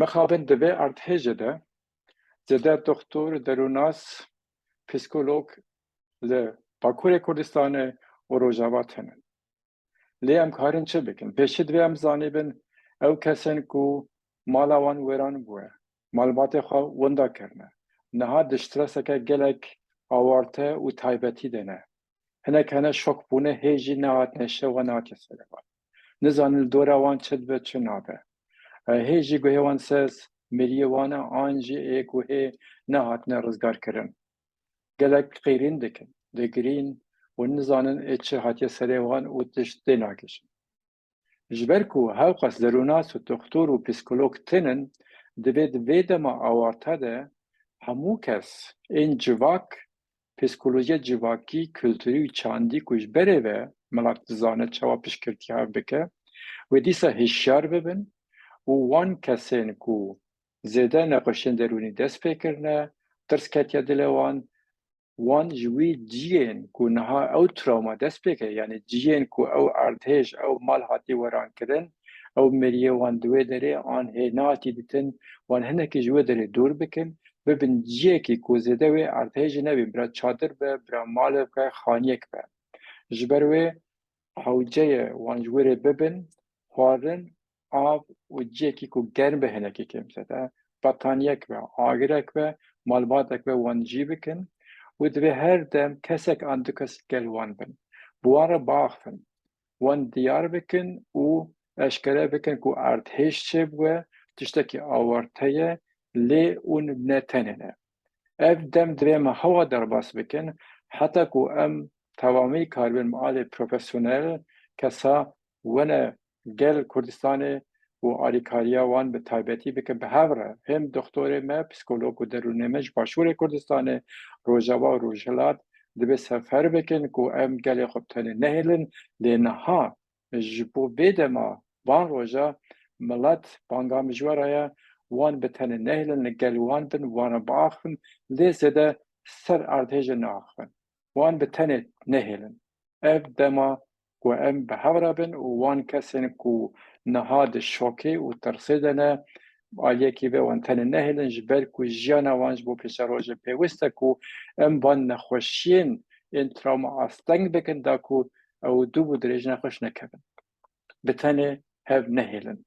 مخابن دبی ارتهجه ده زده دکتر دروناس پسیکولوگ ل باکور کردستان و روجاوات هنن. لی ام کارن چه بکن؟ پیشید وی ام زانی بن او کسن کو مالاوان ویران بوه. مالبات خواه وندا کرنه. نها دشترسه که گلک آوارته و تایبتی دنه. هنه کنه شک بونه هیجی نهات نشه و نهات سره بان. نزانل دوره وان چد به چه نابه. هیجی گوه وان سز مریه وانه آنجی ای گوه نهات نرزگار کرن. گلک غیرین دکن. دگرین و نزانن ایچه هاتی سره وان و تشت دیناکشن. جبرکو هاوقس دروناس و دکتر و پسیکولوگ تنن دوید ویدما آوارته ده همو کس این جواک پسیکولوژی جواکی کلتوری و چاندی کش بره و ملاک دزانه چوا پشکرتی ها بکه و دیسا هشیار ببن و وان کسین کو زیده نقشن درونی دست بکرنه ترس کتیا دلوان وان جوی جین کو نها او تراما دست بکه یعنی جین کو او ارتش او مال هاتی وران کردن او مریه وان دوی داره آن هناتی دیتن وان هنه که جوی داره دور بکن ببین جیه که کو زده وی ارتش نبی برا چادر به برا مال که خانیک به جبروی حوجه وان جوی ببین خوارن آب و جیه که کو گرم به هنه که کم زده بطانیک به آگرک به مالباتک به وان جی بکن و دوی هر دم کسک اندو کس گلوان بن بواره باختن وان دیار بکن و اشکره بکن که ارتش چه بوه تشتکی آورته لی اون نتنینه اف دم دوی ما هوا در باس بکن حتی که ام توامی کاربن معال پروفیسیونل کسا ونه گل کردستانه و آریکاریا وان به تایبتی بکن به هوره هم دکتور ما پسیکولوگ و درونمش باشور کردستانه روژاوا و روژلات دبی سفر بکن که ام گل خبتانه نهیلن لینها جبو بیده ما وان روژا ملت بانگام جوارaya وان بتنه نهیلن گل وان بن وان باخن لیزده سر ارتش ناخن وان بتنه نهیلن اف دما کو ام به هوره بن و وان کسین کو نهاد شوکی و ترسیدنه آلیه که به وان تنه نهیلن جبر کو جیانا وانج بو پیش روژ پیوسته کو ام وان نخوشین این تراما آستنگ بکن دا کو او دو بو دریج نخوش نکبن بتنه هف نهیلن